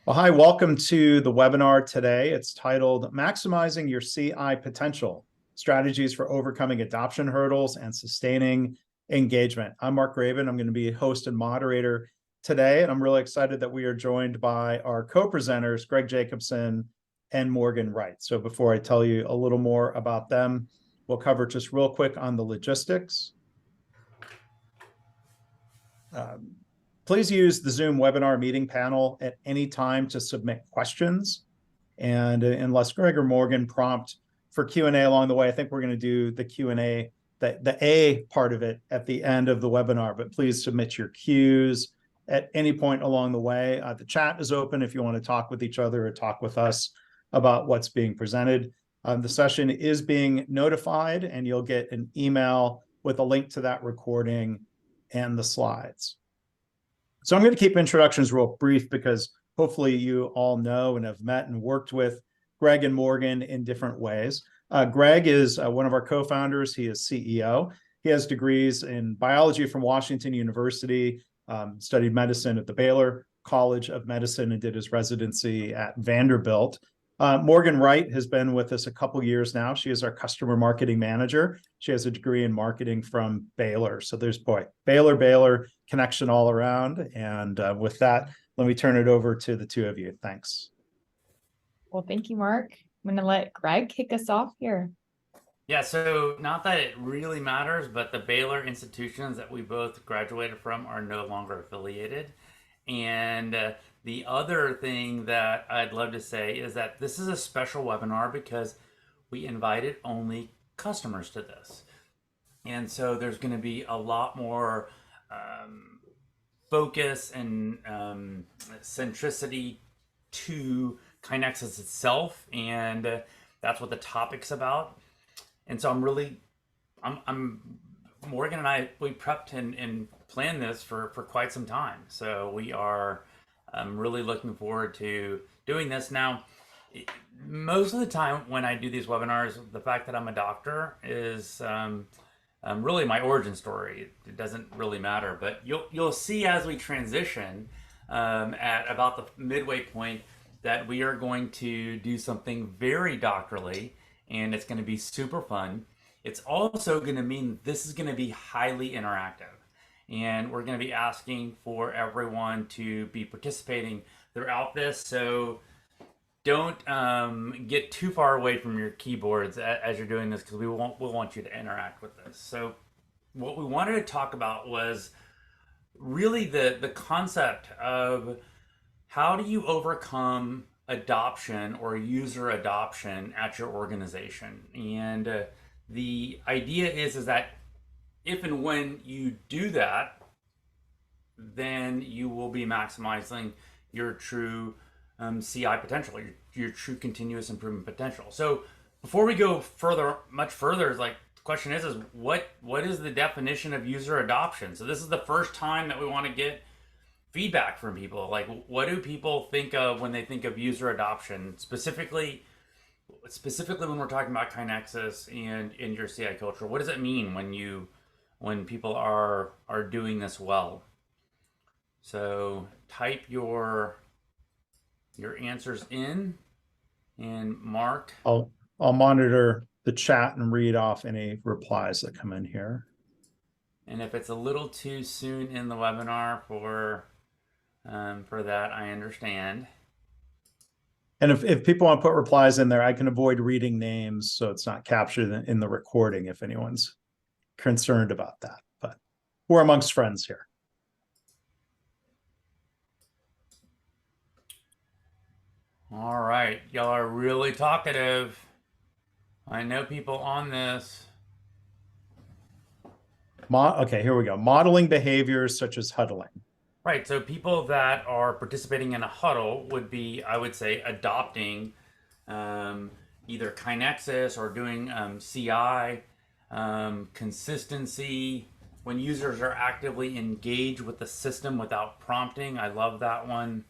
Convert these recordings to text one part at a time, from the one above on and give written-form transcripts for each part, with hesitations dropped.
Well, hi, welcome to the webinar today. It's titled Maximizing Your CI Potential, Strategies for Overcoming Adoption Hurdles and Sustaining Engagement. I'm Mark Graban. I'm going to be host and moderator today, and I'm really excited that we are joined by our co-presenters, Greg Jacobson and Morgan Wright. So before I tell you a little more about them, we'll cover just real quick on the logistics. Please use the Zoom webinar meeting panel at any time to submit questions. And unless Greg or Morgan prompt for Q&A along the way, I think we're going to do the Q&A, the A part of it at the end of the webinar, but please submit your Qs at any point along the way. The chat is open if you want to talk with each other or talk with us about what's being presented. The session is being notified, and you'll get an email with a link to that recording and the slides. So I'm going to keep introductions real brief because hopefully you all know and have met and worked with Greg and Morgan in different ways. Greg is one of our co-founders. He is CEO. He has degrees in biology from Washington University, studied medicine at the Baylor College of Medicine, and did his residency at Vanderbilt. Morgan Wright has been with us a couple years now. She is our customer marketing manager. She has a degree in marketing from Baylor. So there's Baylor connection all around. And with that, let me turn it over to the two of you. Thanks. Well, thank you, Mark. I'm going to let Greg kick us off here. Yeah, so not that it really matters, but the Baylor institutions that we both graduated from are no longer affiliated. And the other thing that I'd love to say is that this is a special webinar because we invited only customers to this. And so there's going to be a lot more focus and centricity to KaiNexus itself, and that's what the topic's about. And so Morgan and I, we prepped and planned this for quite some time. So we are really looking forward to doing this. Now, most of the time when I do these webinars, the fact that I'm a doctor is really my origin story. It doesn't really matter, but you'll see as we transition at about the midway point that we are going to do something very doctorly, and it's going to be super fun. It's also going to mean this is going to be highly interactive, and we're going to be asking for everyone to be participating throughout this. So don't get too far away from your keyboards as you're doing this, because we'll want you to interact with this. So what we wanted to talk about was really the concept of how do you overcome adoption or user adoption at your organization. And the idea is that if and when you do that, then you will be maximizing your true CI potential, your true continuous improvement potential. So before we go much further, the question is what is the definition of user adoption? So this is the first time that we want to get feedback from people. Like, what do people think of when they think of user adoption, specifically when we're talking about KaiNexus and in your CI culture? What does it mean when people are doing this well? So type your answers in, and Mark, I'll monitor the chat and read off any replies that come in here. And if it's a little too soon in the webinar for that, I understand. And if people want to put replies in there, I can avoid reading names so it's not captured in the recording if anyone's concerned about that. But we're amongst friends here. All right, y'all are really talkative. I know people on this. Okay, here we go. Modeling behaviors such as huddling. Right, so people that are participating in a huddle would be, I would say, adopting either KaiNexus or doing CI, consistency, when users are actively engaged with the system without prompting. I love that one.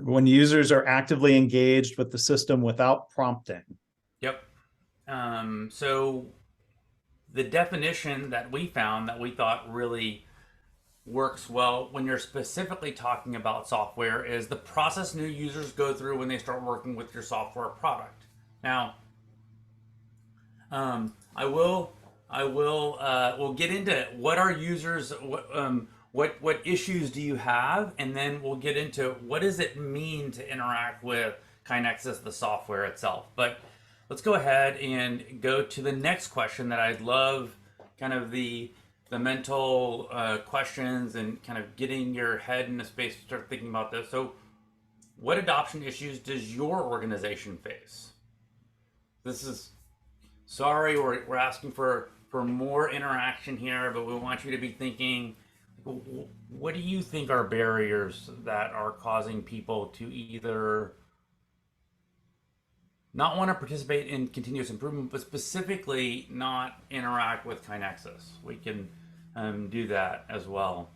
When users are actively engaged with the system without prompting. Yep. So the definition that we found that we thought really works well when you're specifically talking about software is the process new users go through when they start working with your software product. Now, we'll get into what are users, what issues do you have, and then we'll get into what does it mean to interact with KaiNexus, the software itself. But let's go ahead and go to the next question that I'd love kind of the mental questions and kind of getting your head in a space to start thinking about this. So what adoption issues does your organization face? This is, sorry, we're asking for more interaction here, but we want you to be thinking, what do you think are barriers that are causing people to either not want to participate in continuous improvement, but specifically not interact with KaiNexus? We can do that as well.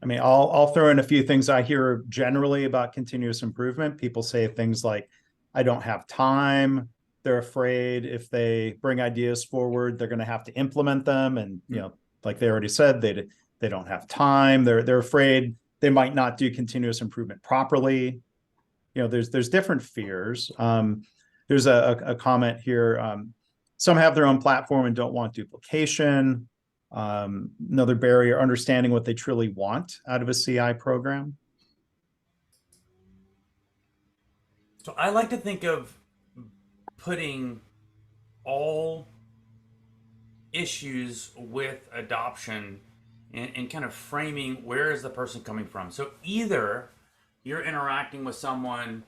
I mean, I'll throw in a few things I hear generally about continuous improvement. People say things like, I don't have time. They're afraid if they bring ideas forward, they're going to have to implement them. And, you know, like they already said, they don't have time. They're afraid they might not do continuous improvement properly. You know, there's different fears. There's a comment here. Some have their own platform and don't want duplication. Another barrier, understanding what they truly want out of a CI program. So I like to think of putting all issues with adoption and kind of framing where is the person coming from. So either you're interacting with someone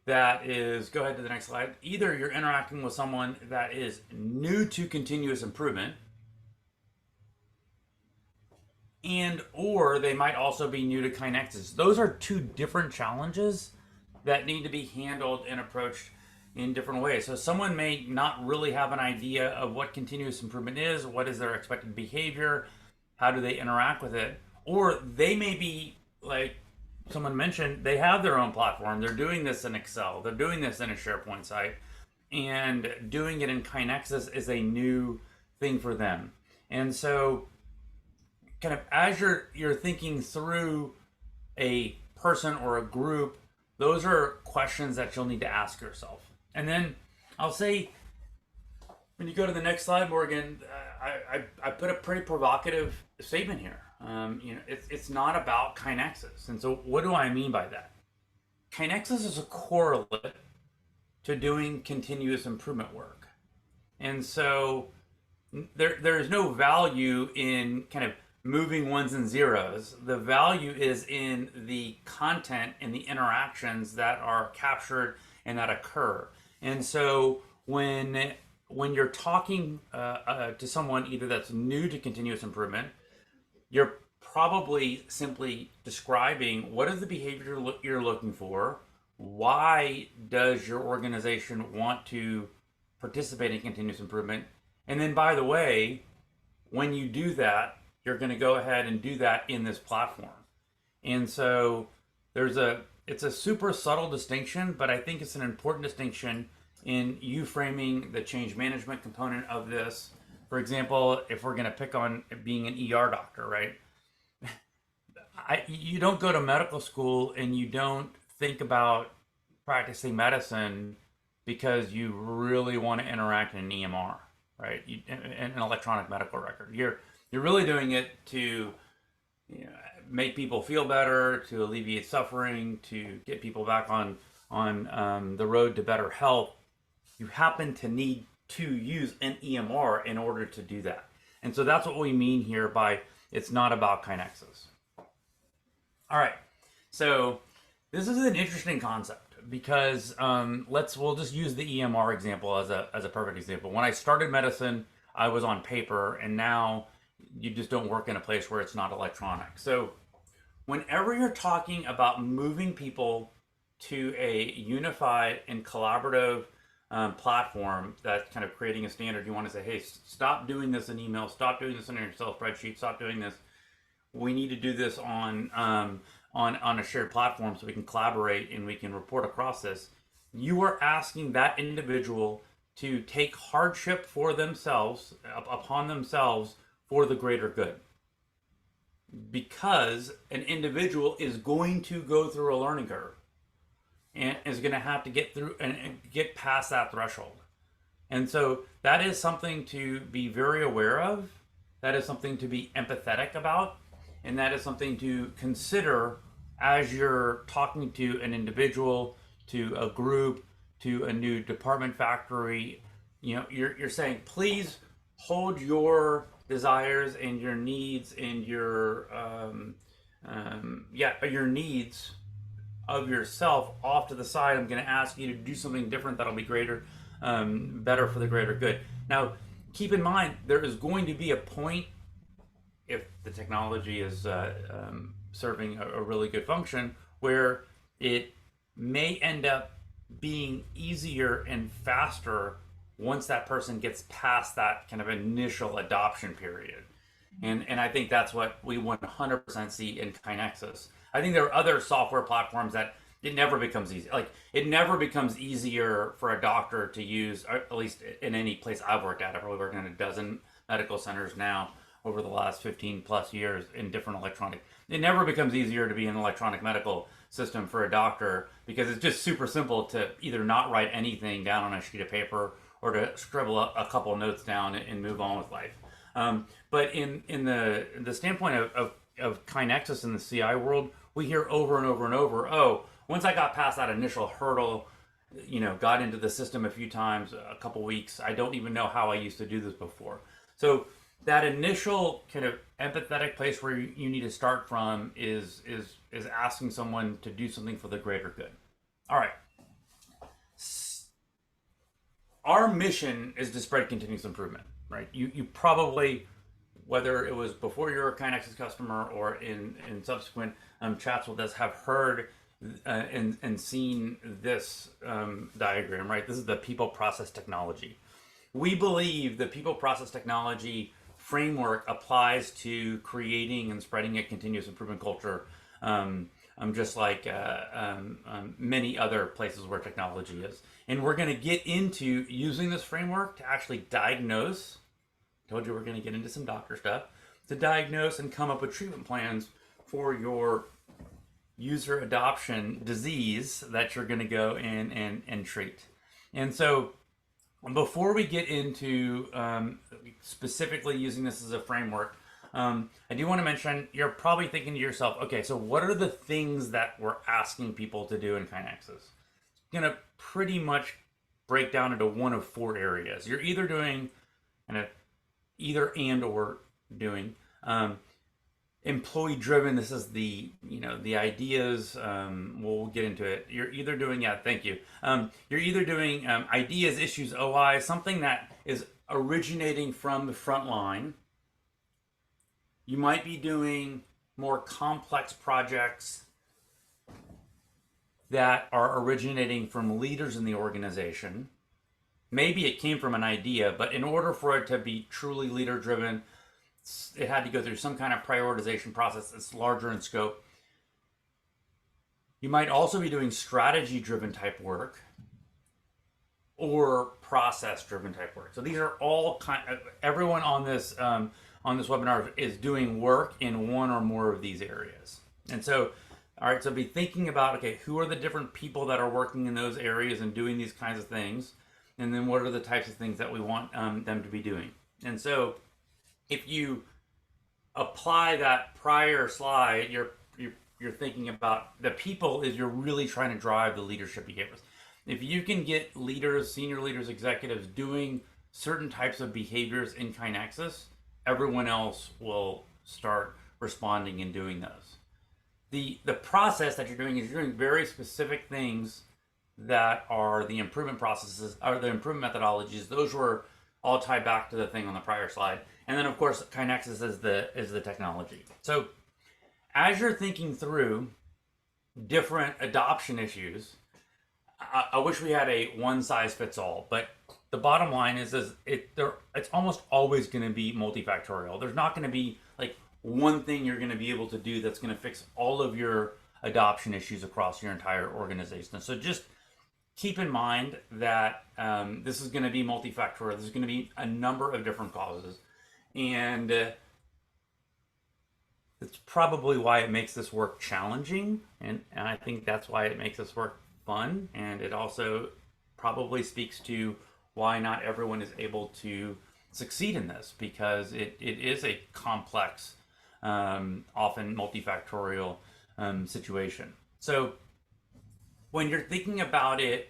that is, go ahead to the next slide. Either you're interacting with someone that is new to continuous improvement, and or they might also be new to KaiNexus. Those are two different challenges that need to be handled and approached in different ways. So someone may not really have an idea of what continuous improvement is, what is their expected behavior, how do they interact with it, or they may be like someone mentioned, they have their own platform, they're doing this in Excel, they're doing this in a SharePoint site, and doing it in KaiNexus is a new thing for them. And so kind of as you're thinking through a person or a group, those are questions that you'll need to ask yourself. And then I'll say, when you go to the next slide, Morgan, I put a pretty provocative statement here. You know, it's not about KaiNexus. And so what do I mean by that? KaiNexus is a correlate to doing continuous improvement work. And so there's no value in kind of moving ones and zeros. The value is in the content and the interactions that are captured and that occur. And so when you're talking to someone either that's new to continuous improvement, you're probably simply describing what is the behavior you're looking for, why does your organization want to participate in continuous improvement, and then by the way, when you do that, you're going to go ahead and do that in this platform. And so it's a super subtle distinction, but I think it's an important distinction in you framing the change management component of this. For example, if we're going to pick on being an ER doctor, right? You don't go to medical school and you don't think about practicing medicine because you really want to interact in an EMR, right? An electronic medical record. You're really doing it to make people feel better, to alleviate suffering, to get people back on the road to better health. You happen to need to use an EMR in order to do that. And so that's what we mean here by it's not about KaiNexus. All right, so this is an interesting concept because we'll just use the EMR example as a perfect example. When I started medicine, I was on paper, and now you just don't work in a place where it's not electronic. So whenever you're talking about moving people to a unified and collaborative platform that's kind of creating a standard, you want to say, hey, stop doing this in email, stop doing this in your Excel spreadsheet, stop doing this. We need to do this on a shared platform so we can collaborate and we can report across this. You are asking that individual to take hardship for themselves, upon themselves, for the greater good. because an individual is going to go through a learning curve and is going to have to get through and get past that threshold. And so that is something to be very aware of. That is something to be empathetic about. And that is something to consider as you're talking to an individual, to a group, to a new department factory. You know, you're saying, please hold your desires and your needs and your your needs of yourself off to the side. I'm going to ask you to do something different that'll be greater, better for the greater good. Now, keep in mind, there is going to be a point, if the technology is serving a really good function, where it may end up being easier and faster once that person gets past that kind of initial adoption period. And I think that's what we 100% see in KaiNexus. I think there are other software platforms that it never becomes easy. Like, it never becomes easier for a doctor to use, or at least in any place I've worked at. I've probably worked in a dozen medical centers now over the last 15 plus years in different electronic. It never becomes easier to be an electronic medical system for a doctor, because it's just super simple to either not write anything down on a sheet of paper or to scribble a couple of notes down and move on with life. But in the standpoint of KaiNexus in the CI world, we hear over and over and over, oh, once I got past that initial hurdle, you know, got into the system a few times, a couple weeks, I don't even know how I used to do this before. So that initial kind of empathetic place where you need to start from is asking someone to do something for the greater good. All right. Our mission is to spread continuous improvement, right? You probably, whether it was before you're a KaiNexus customer or in subsequent chats with us, have heard and seen this diagram, right? This is the people process technology. We believe the people process technology framework applies to creating and spreading a continuous improvement culture, just like many other places where technology is. And we're going to get into using this framework to actually diagnose. Told you we're going to get into some doctor stuff, to diagnose and come up with treatment plans for your user adoption disease that you're going to go in and treat. And so before we get into specifically using this as a framework, I do want to mention, you're probably thinking to yourself, okay, so what are the things that we're asking people to do in KaiNexus? It's going to pretty much break down into one of four areas. You're either doing either and or doing employee driven. This is the ideas. We'll get into it. You're either doing thank you. You're either doing ideas, issues, OI, something that is originating from the front line. You might be doing more complex projects that are originating from leaders in the organization. Maybe it came from an idea, but in order for it to be truly leader driven, it had to go through some kind of prioritization process that's larger in scope. You might also be doing strategy driven type work or process driven type work. So these are all everyone on this webinar is doing work in one or more of these areas. And so, all right, so be thinking about, okay, who are the different people that are working in those areas and doing these kinds of things? And then what are the types of things that we want them to be doing? And so if you apply that prior slide, you're thinking about the people is you're really trying to drive the leadership behaviors. If you can get leaders, senior leaders, executives doing certain types of behaviors in KaiNexus, everyone else will start responding and doing those. The process that you're doing is you're doing very specific things that are the improvement processes, or the improvement methodologies. Those were all tied back to the thing on the prior slide. And then of course, KaiNexus is the technology. So as you're thinking through different adoption issues, I wish we had a one size fits all, but the bottom line is it's almost always going to be multifactorial. There's not going to be like one thing you're going to be able to do that's going to fix all of your adoption issues across your entire organization. So just keep in mind that this is going to be multifactorial. There's going to be a number of different causes. And It's probably why it makes this work challenging, and I think that's why it makes this work fun, and it also probably speaks to why not everyone is able to succeed in this, because it is a complex, often multifactorial situation. So when you're thinking about it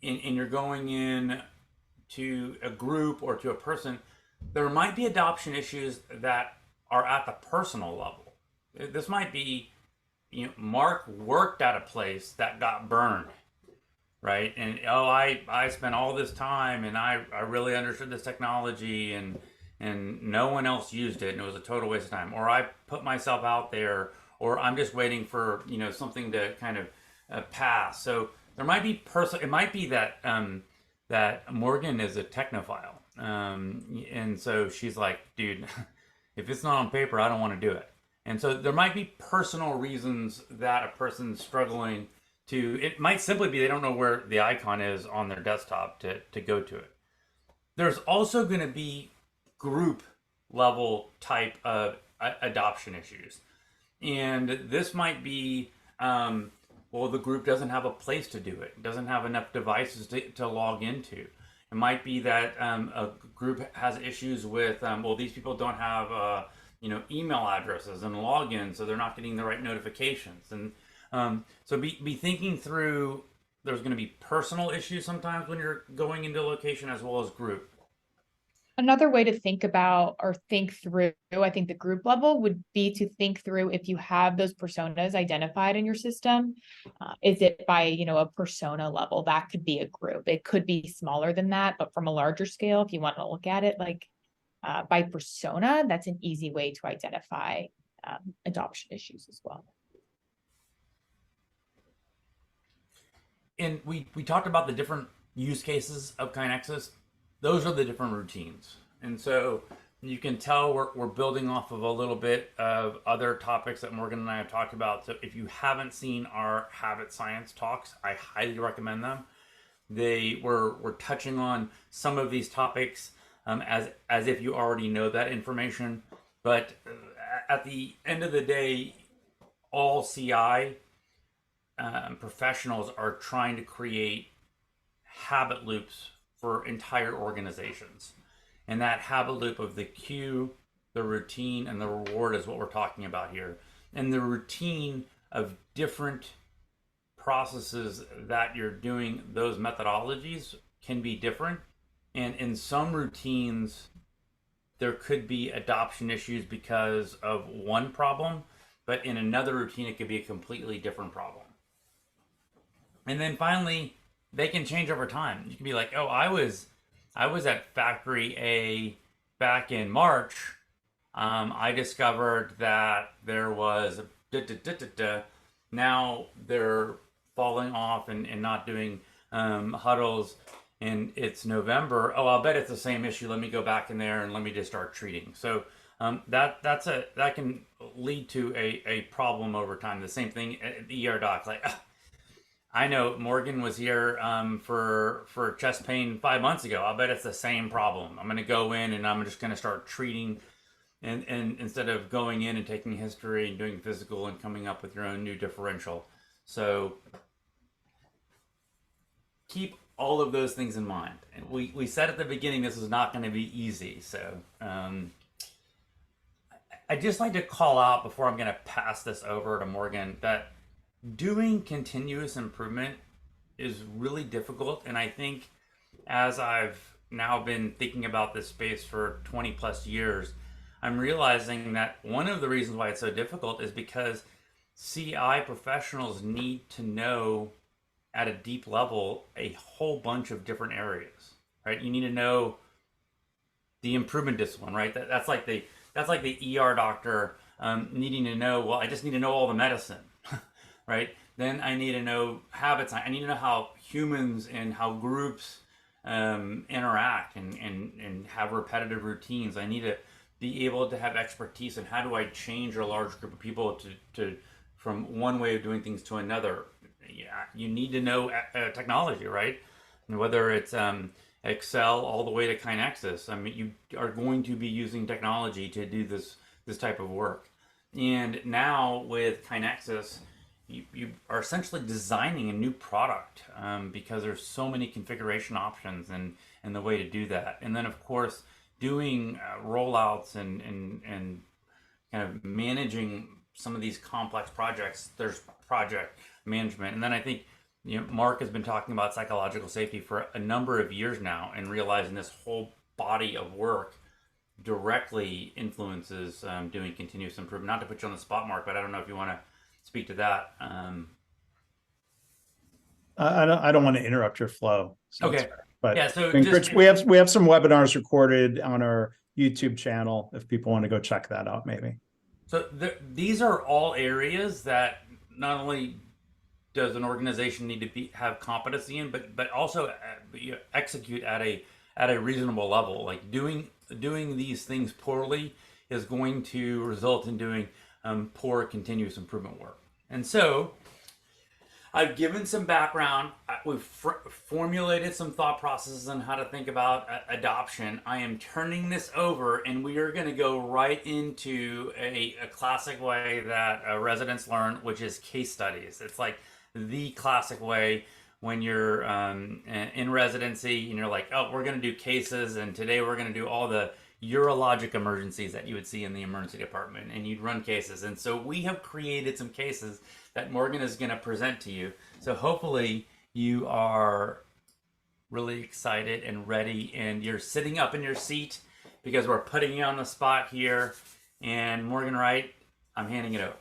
and you're going in to a group or to a person, there might be adoption issues that are at the personal level. This might be, Mark worked at a place that got burned, right? And I spent all this time and I really understood this technology, and no one else used it, and it was a total waste of time. Or I put myself out there, or I'm just waiting for something to kind of pass. So there might be it might be that that Morgan is a technophile, and so she's like, dude, if it's not on paper, I don't want to do it. And so there might be personal reasons that a person's struggling to. It might simply be they don't know where the icon is on their desktop to go to it. There's also going to be group level type of adoption issues. And this might be, well, the group doesn't have a place to do it. It doesn't have enough devices to log into. It might be that a group has issues with, well, these people don't have, email addresses and logins, so they're not getting the right notifications. And so be thinking through, there's going to be personal issues sometimes when you're going into a location, as well as group. Another way to think about or think through, I think the group level would be to think through if you have those personas identified in your system, is it by, a persona level? That could be a group. It could be smaller than that, but from a larger scale, if you want to look at it like by persona, that's an easy way to identify adoption issues as well. And we talked about the different use cases of KaiNexus. Those are the different routines. And so you can tell we're building off of a little bit of other topics that Morgan and I have talked about. So if you haven't seen our habit science talks, I highly recommend them. We're touching on some of these topics as if you already know that information. But at the end of the day, all CI professionals are trying to create habit loops for entire organizations. And that habit loop of the cue, the routine, and the reward is what we're talking about here. And the routine of different processes that you're doing, those methodologies can be different. And in some routines, there could be adoption issues because of one problem, but in another routine, it could be a completely different problem. And then finally, they can change over time. You can be like, oh, I was at Factory A back in March. I discovered that there was now they're falling off and not doing huddles, and it's November. Oh, I'll bet it's the same issue. Let me go back in there and let me just start treating. So that can lead to a problem over time. The same thing at the ER doc, like. I know Morgan was here for chest pain 5 months ago. I'll bet it's the same problem. I'm going to go in and I'm just going to start treating, and instead of going in and taking history and doing physical and coming up with your own new differential. So keep all of those things in mind. And we said at the beginning this is not going to be easy. So I'd just like to call out before I'm going to pass this over to Morgan that doing continuous improvement is really difficult. And I think as I've now been thinking about this space for 20 plus years, I'm realizing that one of the reasons why it's so difficult is because CI professionals need to know at a deep level a whole bunch of different areas, right? You need to know the improvement discipline, right? That's like the ER doctor needing to know, well, I just need to know all the medicine. Right? Then I need to know habits. I need to know how humans and how groups interact and have repetitive routines. I need to be able to have expertise in how do I change a large group of people to from one way of doing things to another. Yeah, you need to know technology, right? And whether it's Excel all the way to KaiNexus, I mean, you are going to be using technology to do this type of work. And now with KaiNexus, you are essentially designing a new product because there's so many configuration options and the way to do that. And then of course doing rollouts and kind of managing some of these complex projects. There's project management, and then I think Mark has been talking about psychological safety for a number of years now, and realizing this whole body of work directly influences doing continuous improvement. Not to put you on the spot, Mark, but I don't know if you want to speak to that. I don't want to interrupt your flow. So Okay. but Yeah. So we have some webinars recorded on our YouTube channel if people want to go check that out, maybe. So these are all areas that not only does an organization need to have competency in, but also execute at a reasonable level. Like doing these things poorly is going to result in doing poor continuous improvement work. And so I've given some background. We've formulated some thought processes on how to think about adoption. I am turning this over, and we are going to go right into a classic way that residents learn, which is case studies. It's like the classic way when you're in residency and you're like, oh, we're going to do cases, and today we're going to do all the urologic emergencies that you would see in the emergency department, and you'd run cases. And so we have created some cases that Morgan is going to present to you. So hopefully you are really excited and ready, and you're sitting up in your seat because we're putting you on the spot here. And Morgan Wright, I'm handing it over.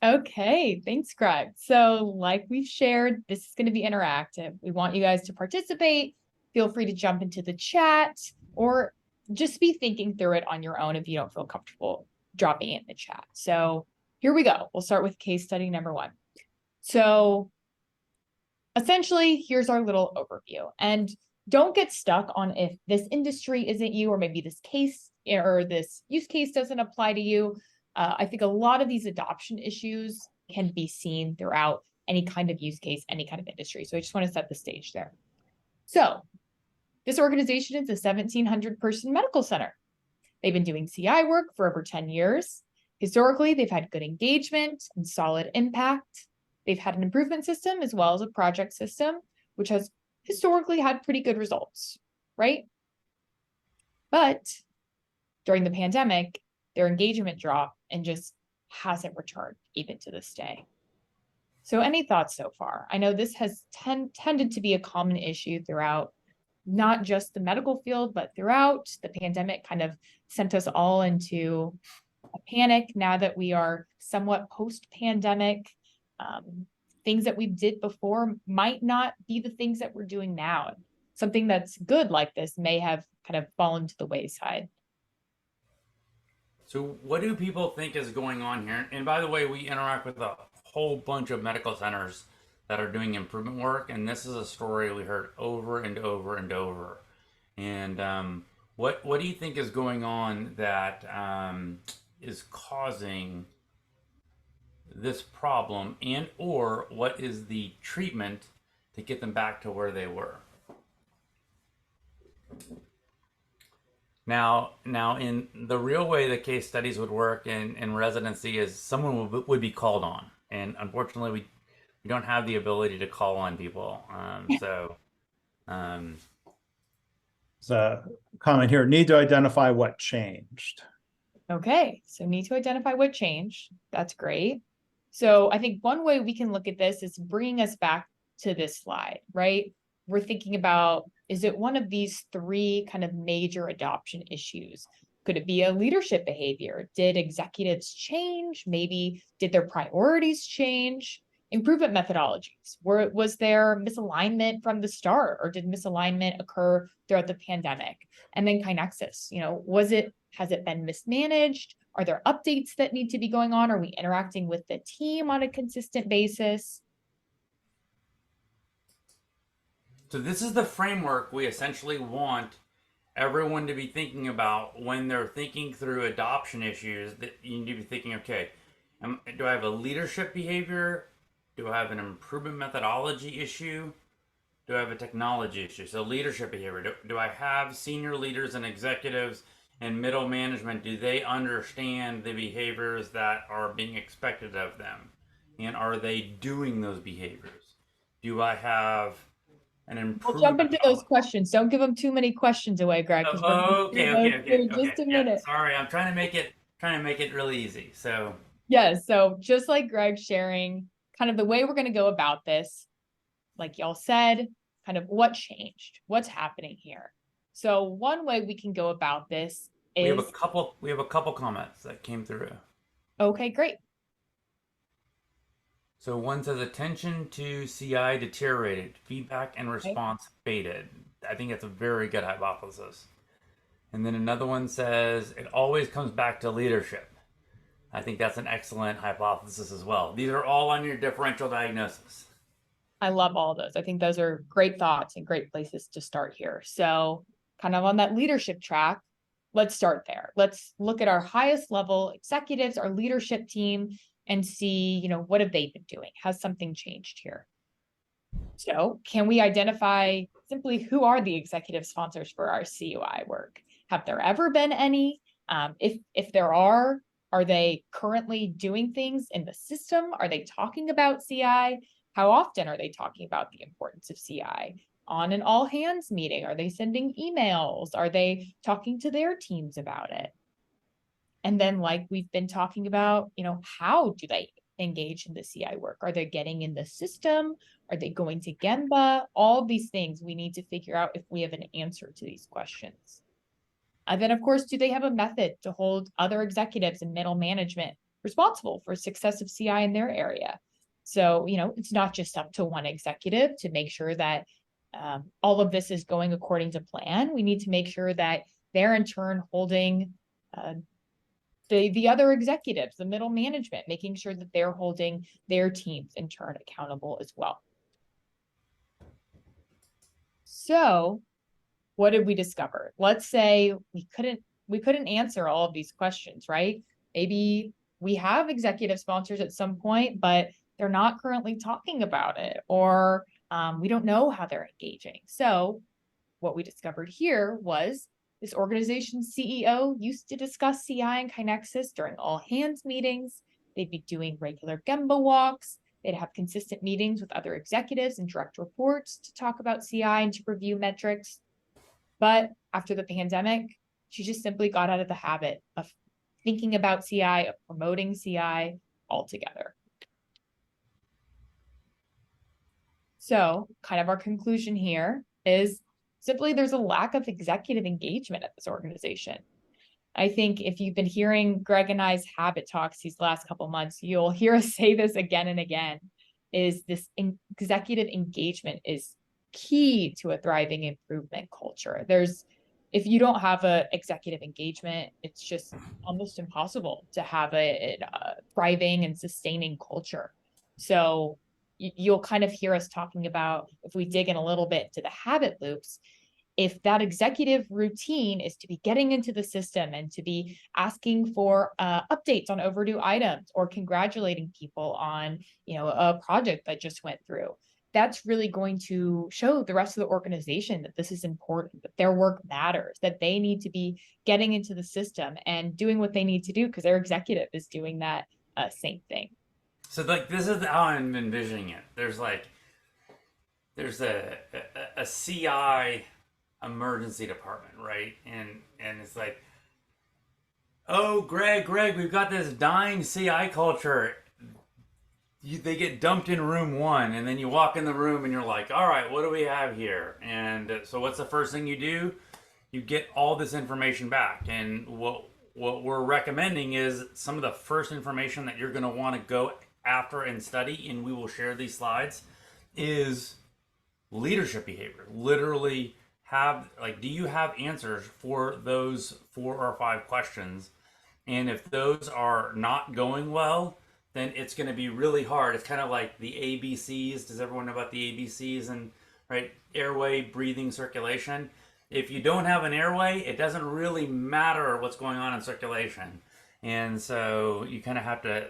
Okay, thanks, Greg. So like we've shared, this is going to be interactive. We want you guys to participate. Feel free to jump into the chat or just be thinking through it on your own if you don't feel comfortable dropping it in the chat. So here we go. We'll start with case study number 1. So essentially, here's our little overview. And don't get stuck on if this industry isn't you, or maybe this case or this use case doesn't apply to you. I think a lot of these adoption issues can be seen throughout any kind of use case, any kind of industry. So I just want to set the stage there. So this organization is a 1,700 person medical center. They've been doing CI work for over 10 years. Historically, they've had good engagement and solid impact. They've had an improvement system as well as a project system, which has historically had pretty good results, right? But during the pandemic, their engagement dropped and just hasn't returned even to this day. So any thoughts so far? I know this has tended to be a common issue throughout not just the medical field, but throughout the pandemic kind of sent us all into a panic. Now that we are somewhat post-pandemic, things that we did before might not be the things that we're doing now. Something that's good like this may have kind of fallen to the wayside. So what do people think is going on here? And by the way, we interact with a whole bunch of medical centers that are doing improvement work, and this is a story we heard over and over and over. And what do you think is going on that is causing this problem, and or what is the treatment to get them back to where they were? Now, in the real way the case studies would work in residency is someone would be called on, and unfortunately we don't have the ability to call on people. So there's a comment here: need to identify what changed. Okay, so need to identify what changed. That's great. So I think one way we can look at this is bringing us back to this slide, right? We're thinking about, is it one of these 3 kind of major adoption issues? Could it be a leadership behavior? Did executives change? Maybe did their priorities change? Improvement methodologies. Was there misalignment from the start, or did misalignment occur throughout the pandemic? And then KaiNexus, has it been mismanaged? Are there updates that need to be going on? Are we interacting with the team on a consistent basis? So this is the framework we essentially want everyone to be thinking about when they're thinking through adoption issues. That you need to be thinking, okay, do I have a leadership behavior? Do I have an improvement methodology issue? Do I have a technology issue? So leadership behavior. Do I have senior leaders and executives and middle management, do they understand the behaviors that are being expected of them? And are they doing those behaviors? Do I have an We'll jump improvement? into those questions. Don't give them too many questions away, Greg, because we're Oh, going to okay, do those okay, here okay, in okay. just a Yeah, minute. sorry, I'm trying to make it really easy. So Yeah, so just like Greg sharing, kind of the way we're going to go about this, like y'all said, kind of what changed, what's happening here. So one way we can go about this we have is, a couple comments that came through. okay, great. So one says attention to CI deteriorated, feedback and Okay. response faded. I think that's a very good hypothesis. And then another one says it always comes back to leadership. I think that's an excellent hypothesis as well. These are all on your differential diagnosis. I love all those. I think those are great thoughts and great places to start here. So kind of on that leadership track, let's start there. Let's look at our highest level executives, our leadership team, and see, what have they been doing? Has something changed here? So can we identify simply who are the executive sponsors for our CUI work? Have there ever been any? If there are they currently doing things in the system? Are they talking about CI? How often are they talking about the importance of CI? On an all hands meeting, are they sending emails? Are they talking to their teams about it? And then, like we've been talking about, how do they engage in the CI work? Are they getting in the system? Are they going to Gemba? All these things we need to figure out if we have an answer to these questions. And then, of course, do they have a method to hold other executives and middle management responsible for success of CI in their area? So, it's not just up to one executive to make sure that all of this is going according to plan. We need to make sure that they're in turn holding the other executives, the middle management, making sure that they're holding their teams in turn accountable as well. So what did we discover? Let's say we couldn't answer all of these questions, right? Maybe we have executive sponsors at some point, but they're not currently talking about it, or we don't know how they're engaging. So what we discovered here was this organization's CEO used to discuss CI and KaiNexus during all hands meetings. They'd be doing regular Gemba walks. They'd have consistent meetings with other executives and direct reports to talk about CI and to review metrics. But after the pandemic, she just simply got out of the habit of thinking about CI, of promoting CI altogether. So kind of our conclusion here is simply there's a lack of executive engagement at this organization. I think if you've been hearing Greg and I's habit talks these last couple of months, you'll hear us say this again and again, is this executive engagement is key to a thriving improvement culture. If you don't have a executive engagement, it's just almost impossible to have a thriving and sustaining culture. So you'll kind of hear us talking about, if we dig in a little bit to the habit loops, if that executive routine is to be getting into the system and to be asking for updates on overdue items or congratulating people on, a project that just went through, that's really going to show the rest of the organization that this is important, that their work matters, that they need to be getting into the system and doing what they need to do because their executive is doing that same thing. So this is how I'm envisioning it. There's a CI emergency department, right? And it's like, oh, Greg, we've got this dying CI culture. They get dumped in room 1, and then you walk in the room and you're like, all right, what do we have here? And so what's the first thing you do? You get all this information back. And what we're recommending is some of the first information that you're going to want to go after and study, and we will share these slides, is leadership behavior. Literally do you have answers for those 4 or 5 questions? And if those are not going well, then it's going to be really hard. It's kind of like the ABCs. Does everyone know about the ABCs? And right, airway, breathing, circulation. If you don't have an airway, it doesn't really matter what's going on in circulation. And so you kind of have to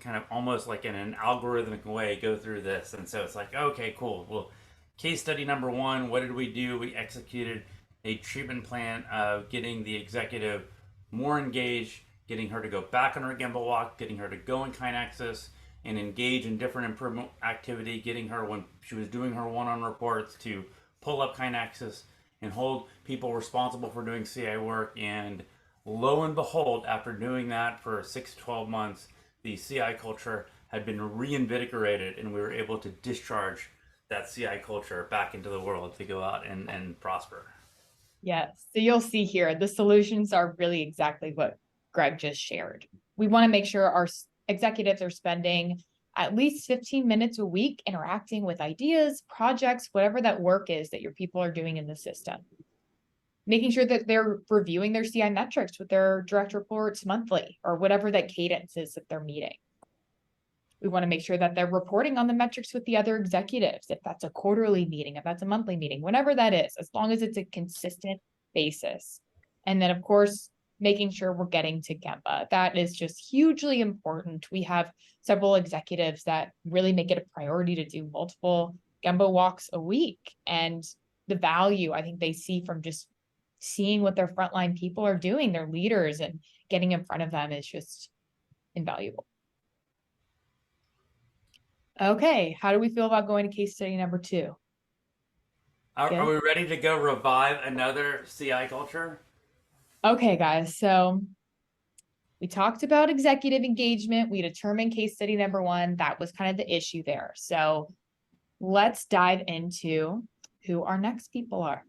kind of almost like in an algorithmic way go through this. And so it's like, okay, cool. Well, case study number 1, what did we do? We executed a treatment plan of getting the executive more engaged, getting her to go back on her Gemba walk, getting her to go in KaiNexus and engage in different improvement activity, getting her when she was doing her one-on reports to pull up KaiNexus and hold people responsible for doing CI work. And lo and behold, after doing that for 6 to 12 months, the CI culture had been reinvigorated, and we were able to discharge that CI culture back into the world to go out and prosper. Yes. So you'll see here, the solutions are really exactly what Greg just shared. We want to make sure our executives are spending at least 15 minutes a week interacting with ideas, projects, whatever that work is that your people are doing in the system. Making sure that they're reviewing their CI metrics with their direct reports monthly, or whatever that cadence is that they're meeting. We want to make sure that they're reporting on the metrics with the other executives, if that's a quarterly meeting, if that's a monthly meeting, whatever that is, as long as it's a consistent basis. And then, of course, making sure we're getting to Gemba. That is just hugely important. We have several executives that really make it a priority to do multiple Gemba walks a week. And the value I think they see from just seeing what their frontline people are doing, their leaders, and getting in front of them is just invaluable. Okay, how do we feel about going to case study number 2? Are we ready to go revive another CI culture? Okay, guys, so we talked about executive engagement. We determined case study number 1. That was kind of the issue there. So let's dive into who our next people are.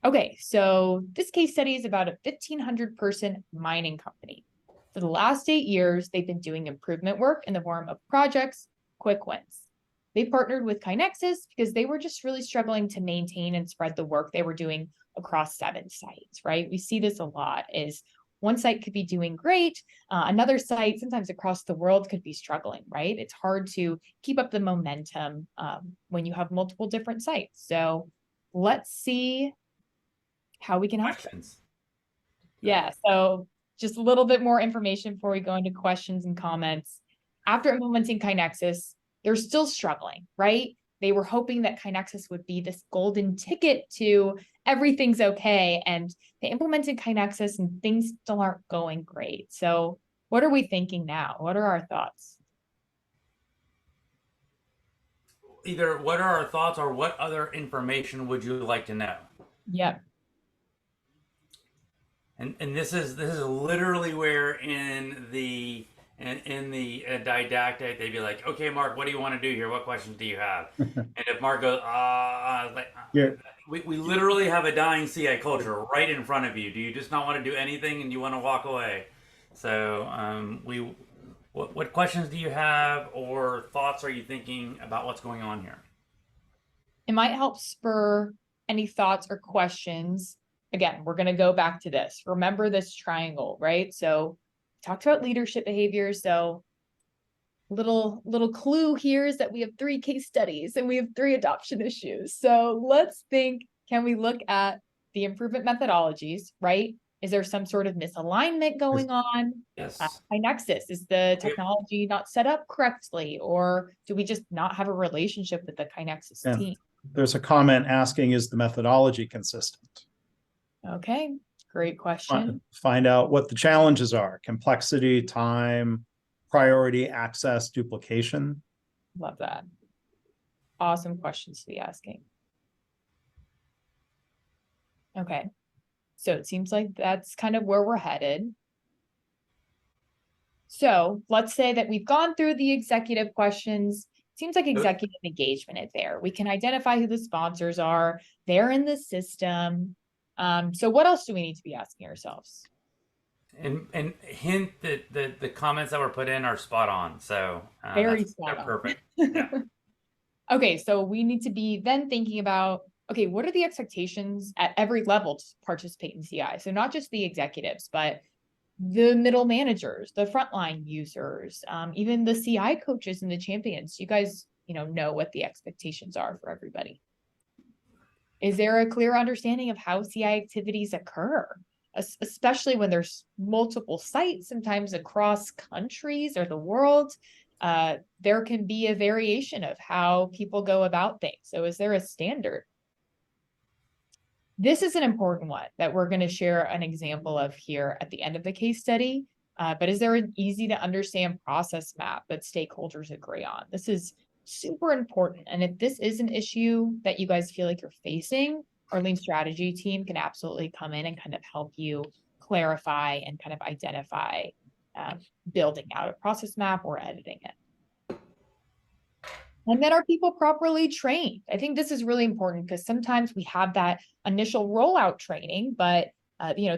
Okay, so this case study is about a 1,500 person mining company. For the last 8 years, they've been doing improvement work in the form of projects, quick wins. They partnered with KaiNexus because they were just really struggling to maintain and spread the work they were doing across 7 sites, right? We see this a lot, is one site could be doing great, another site, sometimes across the world, could be struggling, right? It's hard to keep up the momentum when you have multiple different sites. So let's see how we can help. Questions. Yeah, so just a little bit more information before we go into questions and comments. After implementing KaiNexus, they're still struggling, right? They were hoping that KaiNexus would be this golden ticket to everything's okay. And they implemented KaiNexus and things still aren't going great. So what are we thinking now? What are our thoughts? Either what are our thoughts or what other information would you like to know? Yep. And this is literally where in the didactic they'd be like, okay, Mark, what do you want to do here? What questions do you have? And if Mark goes, we literally have a dying CI culture right in front of you. Do you just not want to do anything and you want to walk away? So what questions do you have or thoughts are you thinking about what's going on here? It might help spur any thoughts or questions. Again, we're going to go back to this. Remember this triangle, right? So talked about leadership behaviors. So little clue here is that we have 3 case studies and we have 3 adoption issues. So let's think, can we look at the improvement methodologies, right? Is there some sort of misalignment going on? Yes. KaiNexus, is the technology not set up correctly? Or do we just not have a relationship with the KaiNexus team? There's a comment asking, is the methodology consistent? Okay, great question. Find out what the challenges are: complexity, time, priority, access, duplication. Love that. Awesome questions to be asking. Okay, so it seems like that's kind of where we're headed. So let's say that we've gone through the executive questions. Seems like executive engagement is there. We can identify who the sponsors are. They're in the system. So what else do we need to be asking ourselves? And hint that the comments that were put in are spot on. So very spot on. Perfect. Yeah. Okay, so we need to be then thinking about, okay, what are the expectations at every level to participate in CI? So not just the executives, but the middle managers, the frontline users, even the CI coaches and the champions. You guys, know what the expectations are for everybody. Is there a clear understanding of how CI activities occur, especially when there's multiple sites, sometimes across countries or the world? There can be a variation of how people go about things. So is there a standard? This is an important one that we're going to share an example of here at the end of the case study. But is there an easy to understand process map that stakeholders agree on? This is super important. And if this is an issue that you guys feel like you're facing, our lean strategy team can absolutely come in and kind of help you clarify and kind of identify building out a process map or editing it. And then are people properly trained? I think this is really important because sometimes we have that initial rollout training, but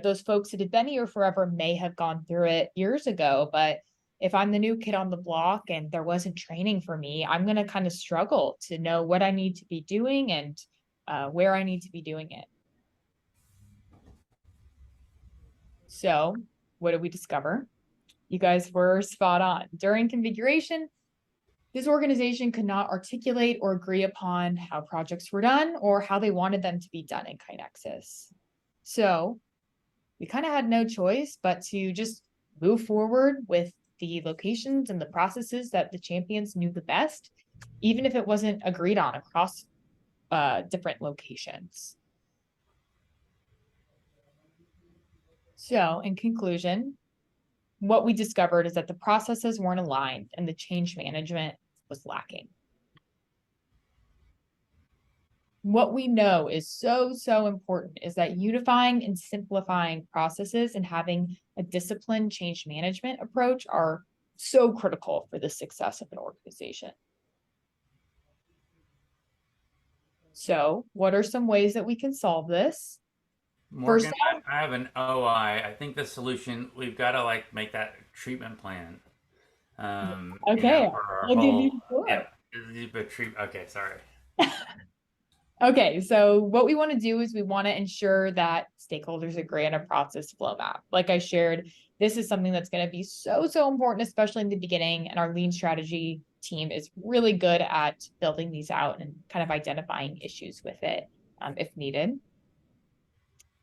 those folks that had been here forever may have gone through it years ago. But if I'm the new kid on the block and there wasn't training for me, I'm going to kind of struggle to know what I need to be doing and where I need to be doing it. So what did we discover? You guys were spot on. During configuration, this organization could not articulate or agree upon how projects were done or how they wanted them to be done in KaiNexus. So we kind of had no choice but to just move forward with the locations and the processes that the champions knew the best, even if it wasn't agreed on across different locations. So in conclusion, what we discovered is that the processes weren't aligned and the change management was lacking. What we know is so important is that unifying and simplifying processes and having a disciplined change management approach are so critical for the success of an organization. So what are some ways that we can solve this? Morgan, I have an OI. I think the solution, we've got to make that treatment plan. Okay. Okay, sorry. Okay, so what we want to do is we want to ensure that stakeholders agree on a process flow map. Like I shared, this is something that's going to be so important, especially in the beginning. And our lean strategy team is really good at building these out and kind of identifying issues with it if needed.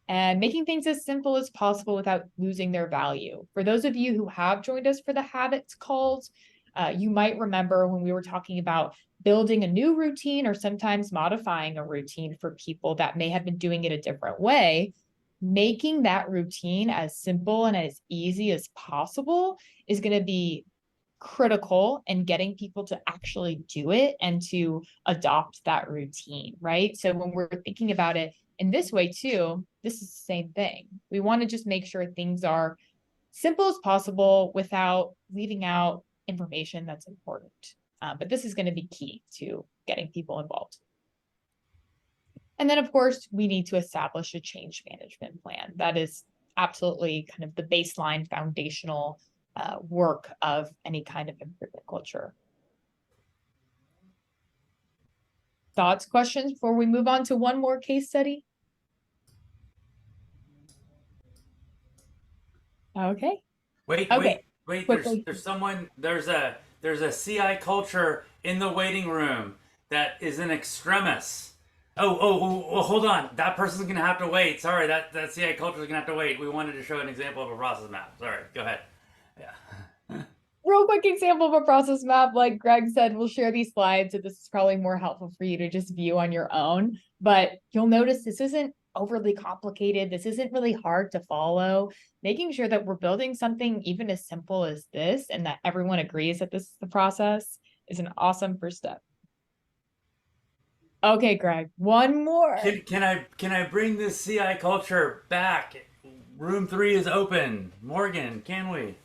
And making things as simple as possible without losing their value. For those of you who have joined us for the habits calls, you might remember when we were talking about building a new routine or sometimes modifying a routine for people that may have been doing it a different way, making that routine as simple and as easy as possible is going to be critical in getting people to actually do it and to adopt that routine, right? So when we're thinking about it in this way too, this is the same thing. We want to just make sure things are simple as possible without leaving out information that's important. But this is going to be key to getting people involved. And then, of course, we need to establish a change management plan. That is absolutely kind of the baseline foundational work of any kind of improvement culture. Thoughts, questions before we move on to one more case study? Okay. Wait. There's a CI culture in the waiting room that is an extremis. Oh, hold on. That person's gonna have to wait. Sorry, that CI culture is gonna have to wait. We wanted to show an example of a process map. Sorry, go ahead. Yeah. Real quick example of a process map, like Greg said, we'll share these slides. So this is probably more helpful for you to just view on your own. But you'll notice this isn't overly complicated. This isn't really hard to follow. Making sure that we're building something even as simple as this and that everyone agrees that this is the process is an awesome first step. Okay, Greg, one more. Can I bring this CI culture back? Room 3 is open. Morgan, can we?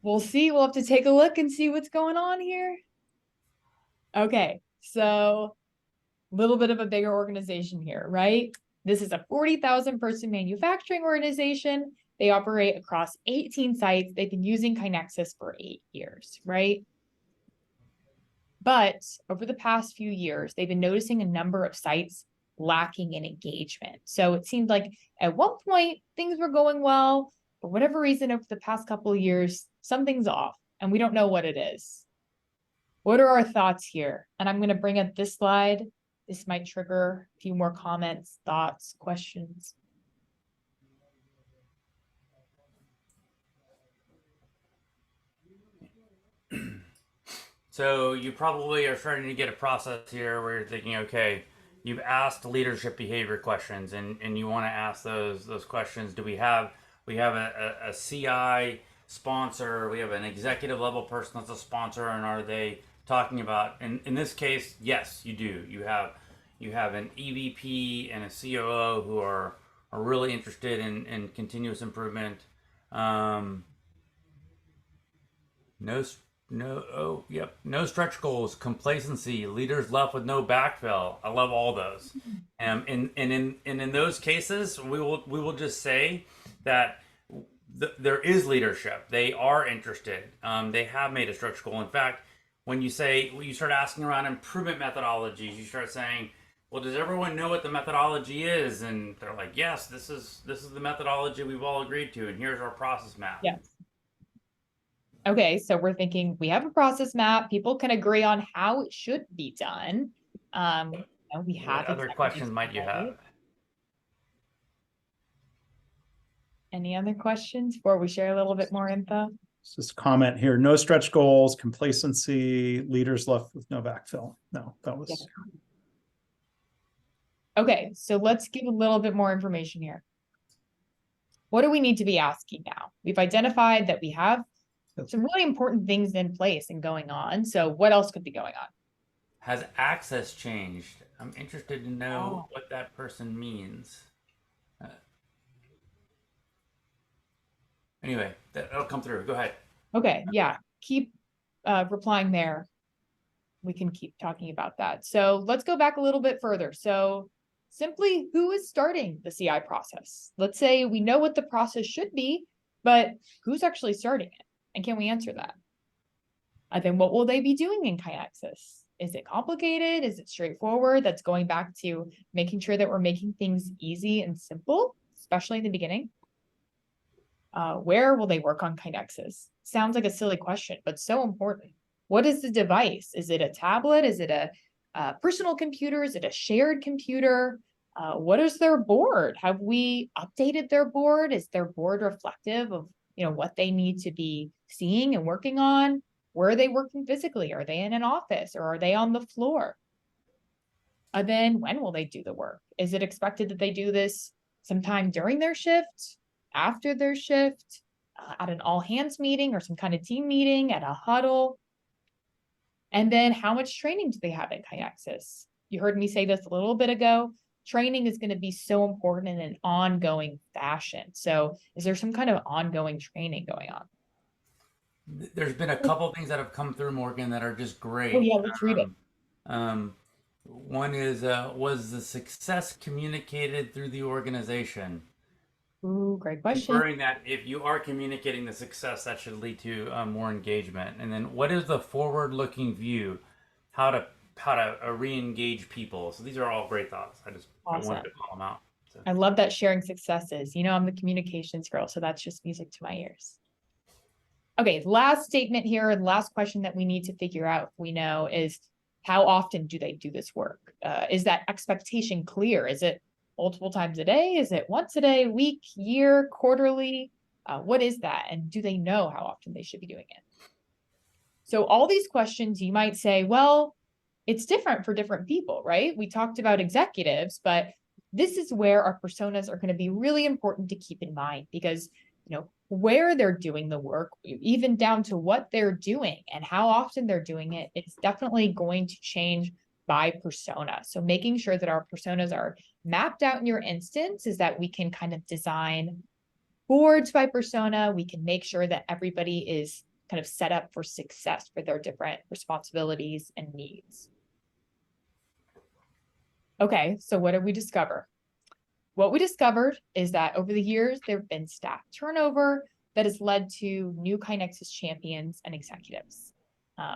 We'll see. We'll have to take a look and see what's going on here. Okay, so a little bit of a bigger organization here, right? This is a 40,000 person manufacturing organization. They operate across 18 sites. They've been using KaiNexus for 8 years, right? But over the past few years, they've been noticing a number of sites lacking in engagement. So it seemed like at one point things were going well. For whatever reason, over the past couple of years, something's off and we don't know what it is. What are our thoughts here? And I'm going to bring up this slide. This might trigger a few more comments, thoughts, questions. So you probably are starting to get a process here where you're thinking, okay, you've asked leadership behavior questions, and you want to ask those questions. Do we have a CI sponsor? We have an executive level person that's a sponsor, and are they talking about? In this case, yes, you do. You have an EVP and a COO who are really interested in continuous improvement. No stretch goals, complacency, leaders left with no backfill. I love all those. And in those cases, we will just say that there is leadership. They are interested. They have made a stretch goal. In fact, when you start asking around improvement methodologies, you start saying, well, does everyone know what the methodology is? And they're like, yes, this is the methodology we've all agreed to, and here's our process map. Yes. Okay, so we're thinking we have a process map. People can agree on how it should be done. We have what other questions might you have? Any other questions before we share a little bit more info? Just comment here, no stretch goals, complacency, leaders left with no backfill. No, that was. Yeah. Okay, so let's give a little bit more information here. What do we need to be asking now? We've identified that we have some really important things in place and going on. So what else could be going on? Has access changed? I'm interested to know what that person means. Anyway, that'll come through. Go ahead. Okay, yeah, keep replying there. We can keep talking about that. So let's go back a little bit further. So simply, who is starting the CI process? Let's say we know what the process should be, but who's actually starting it? And can we answer that? And then what will they be doing in KaiNexus? Is it complicated? Is it straightforward? That's going back to making sure that we're making things easy and simple, especially in the beginning. Where will they work on KaiNexus? Sounds like a silly question, but so important. What is the device? Is it a tablet? Is it a personal computer? Is it a shared computer? What is their board? Have we updated their board? Is their board reflective of what they need to be seeing and working on? Where are they working physically? Are they in an office or are they on the floor? And then when will they do the work? Is it expected that they do this sometime during their shift, after their shift, at an all hands meeting or some kind of team meeting, at a huddle? And then how much training do they have at KaiNexus? You heard me say this a little bit ago. Training is going to be so important in an ongoing fashion. So is there some kind of ongoing training going on? There's been a couple things that have come through, Morgan, that are just great. Oh, yeah, let's read it. One is, was the success communicated through the organization? Ooh, great question. Ensuring that if you are communicating the success, that should lead to more engagement. And then what is the forward-looking view? How to re-engage people. So these are all great thoughts. I wanted to call them out. So. I love that sharing successes. I'm the communications girl, so that's just music to my ears. Okay, last statement here, and last question that we need to figure out, we know, is how often do they do this work? Is that expectation clear? Is it multiple times a day? Is it once a day, week, year, quarterly? What is that? And do they know how often they should be doing it? So all these questions, you might say, well, it's different for different people, right? We talked about executives, but this is where our personas are going to be really important to keep in mind, because where they're doing the work, even down to what they're doing and how often they're doing it, it's definitely going to change by persona. So making sure that our personas are mapped out in your instance is that we can kind of design boards by persona. We can make sure that everybody is kind of set up for success for their different responsibilities and needs. Okay, so what did we discover? What we discovered is that over the years, there have been staff turnover that has led to new KaiNexus champions and executives.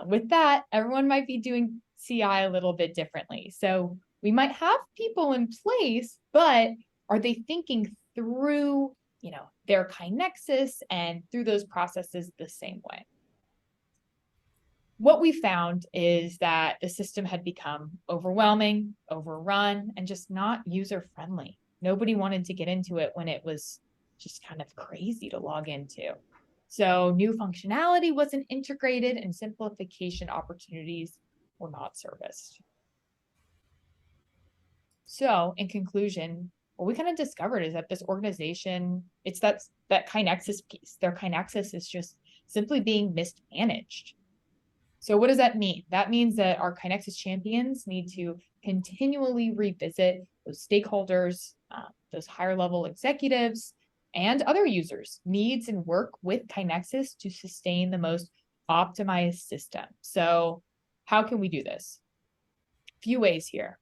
With that, everyone might be doing CI a little bit differently. So we might have people in place, but are they thinking through, their KaiNexus and through those processes the same way? What we found is that the system had become overwhelming, overrun, and just not user-friendly. Nobody wanted to get into it when it was just kind of crazy to log into. So new functionality wasn't integrated and simplification opportunities were not serviced. So in conclusion, what we kind of discovered is that this organization, it's that KaiNexus piece. Their KaiNexus is just simply being mismanaged. So what does that mean? That means that our KaiNexus champions need to continually revisit those stakeholders, those higher level executives, and other users' needs and work with KaiNexus to sustain the most optimized system. So how can we do this? A few ways here.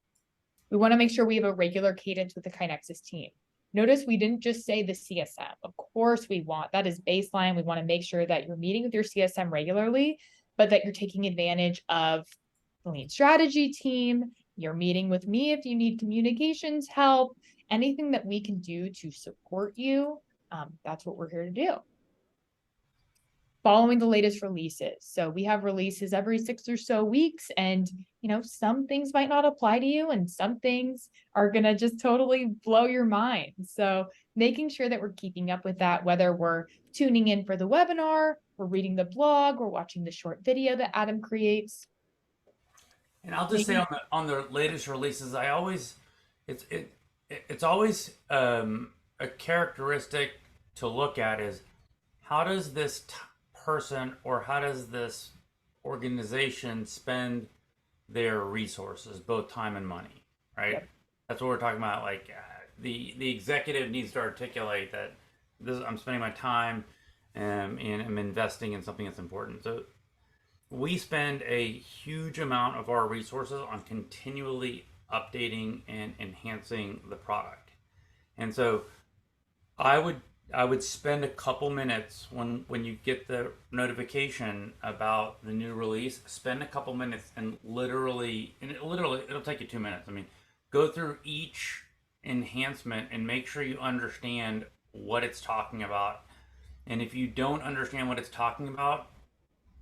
We want to make sure we have a regular cadence with the KaiNexus team. Notice we didn't just say the CSM. Of course we want, that is baseline. We want to make sure that you're meeting with your CSM regularly, but that you're taking advantage of the lean strategy team. You're meeting with me if you need communications help, anything that we can do to support you. That's what we're here to do. Following the latest releases. So we have releases every 6 or so weeks, and some things might not apply to you and some things are going to just totally blow your mind. So making sure that we're keeping up with that, whether we're tuning in for the webinar, we're reading the blog, we're watching the short video that Adam creates. And I'll just say on the latest releases, it's always a characteristic to look at is how does this person or how does this organization spend their resources, both time and money, right? Yep. That's what we're talking about. Like the executive needs to articulate that I'm spending my time and I'm investing in something that's important. So we spend a huge amount of our resources on continually updating and enhancing the product. And so I would spend a couple minutes when you get the notification about the new release, spend a couple minutes and literally it'll take you 2 minutes. I mean, go through each enhancement and make sure you understand what it's talking about. And if you don't understand what it's talking about,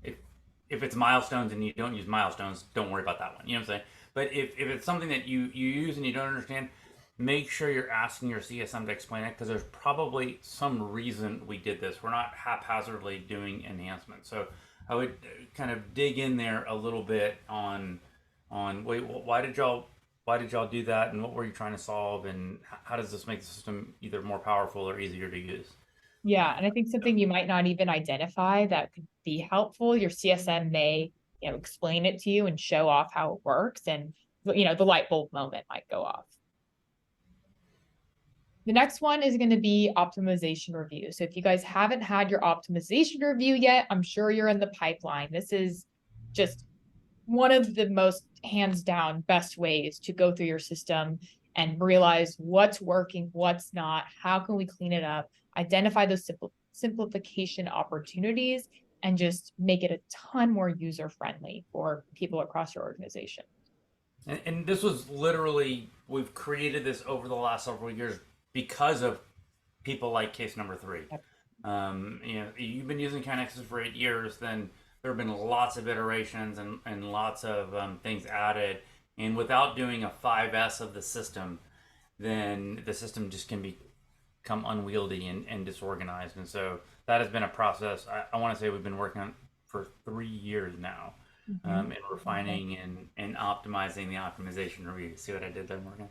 if it's milestones and you don't use milestones, don't worry about that one. You know what I'm saying? But if it's something that you use and you don't understand, make sure you're asking your CSM to explain it, because there's probably some reason we did this. We're not haphazardly doing enhancements. So I would kind of dig in there a little bit on wait, why did y'all do that, and what were you trying to solve, and how does this make the system either more powerful or easier to use? Yeah, and I think something you might not even identify that could be helpful, your CSM may explain it to you and show off how it works, and the light bulb moment might go off. The next one is going to be optimization review. So if you guys haven't had your optimization review yet, I'm sure you're in the pipeline. This is just one of the most hands down best ways to go through your system and realize what's working, what's not, how can we clean it up, identify those simplification opportunities, and just make it a ton more user-friendly for people across your organization. And this was literally, we've created this over the last several years because of people like case number 3. Yep. You've been using KaiNexus for 8 years, then there have been lots of iterations and lots of things added. And without doing a 5S of the system, then the system just can become unwieldy and disorganized. And so that has been a process. I want to say we've been working on for 3 years now, and refining and optimizing the optimization review. See what I did there, Morgan?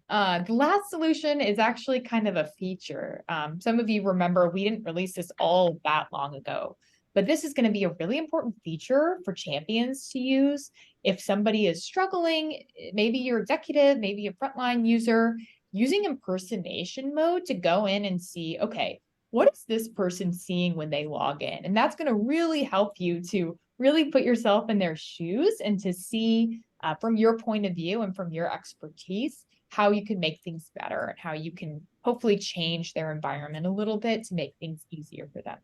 The last solution is actually kind of a feature. Some of you remember we didn't release this all that long ago, but this is going to be a really important feature for champions to use. If somebody is struggling, maybe your executive, maybe a frontline user, using impersonation mode to go in and see, okay, what is this person seeing when they log in? And that's going to really help you to really put yourself in their shoes and to see from your point of view and from your expertise, how you can make things better and how you can hopefully change their environment a little bit to make things easier for them.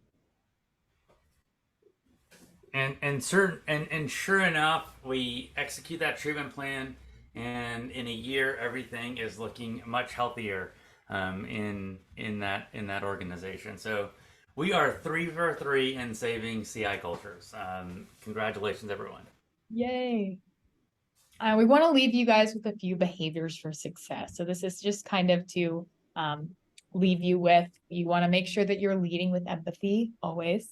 And sure enough, we execute that treatment plan, and in a year, everything is looking much healthier in that organization. So we are 3 for 3 in saving CI cultures. Congratulations, everyone! Yay! We want to leave you guys with a few behaviors for success. So this is just kind of to leave you with, you want to make sure that you're leading with empathy always.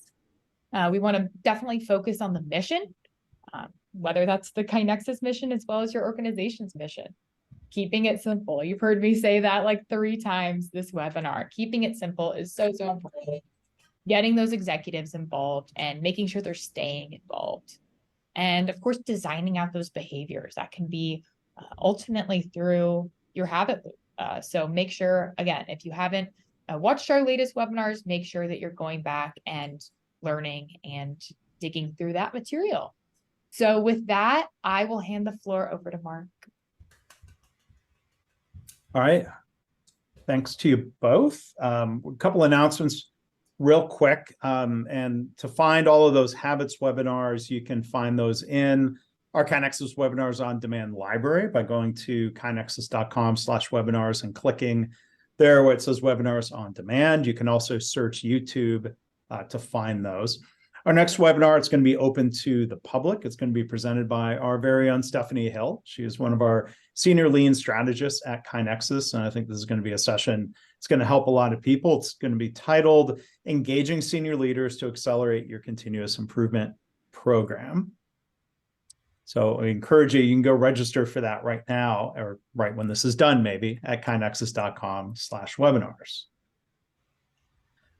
We want to definitely focus on the mission, whether that's the KaiNexus mission as well as your organization's mission. keeping it simple. You've heard me say that like 3 times this webinar. Keeping it simple is so, so important. Getting those executives involved and making sure they're staying involved. And of course, designing out those behaviors that can be ultimately through your habit loop. So make sure, again, if you haven't watched our latest webinars, make sure that you're going back and learning and digging through that material. So with that, I will hand the floor over to Mark. All right. Thanks to you both. A couple announcements real quick. And to find all of those habits webinars, you can find those in our KaiNexus Webinars on Demand library by going to kainexus.com/webinars and clicking there where it says Webinars on Demand. You can also search YouTube to find those. Our next webinar, it's going to be open to the public. It's going to be presented by our very own Stephanie Hill. She is one of our senior lean strategists at KaiNexus, and I think this is going to be a session. It's going to help a lot of people. It's going to be titled Engaging Senior Leaders to Accelerate Your Continuous Improvement Program. So I encourage you, you can go register for that right now, or right when this is done, maybe, at kainexus.com/webinars.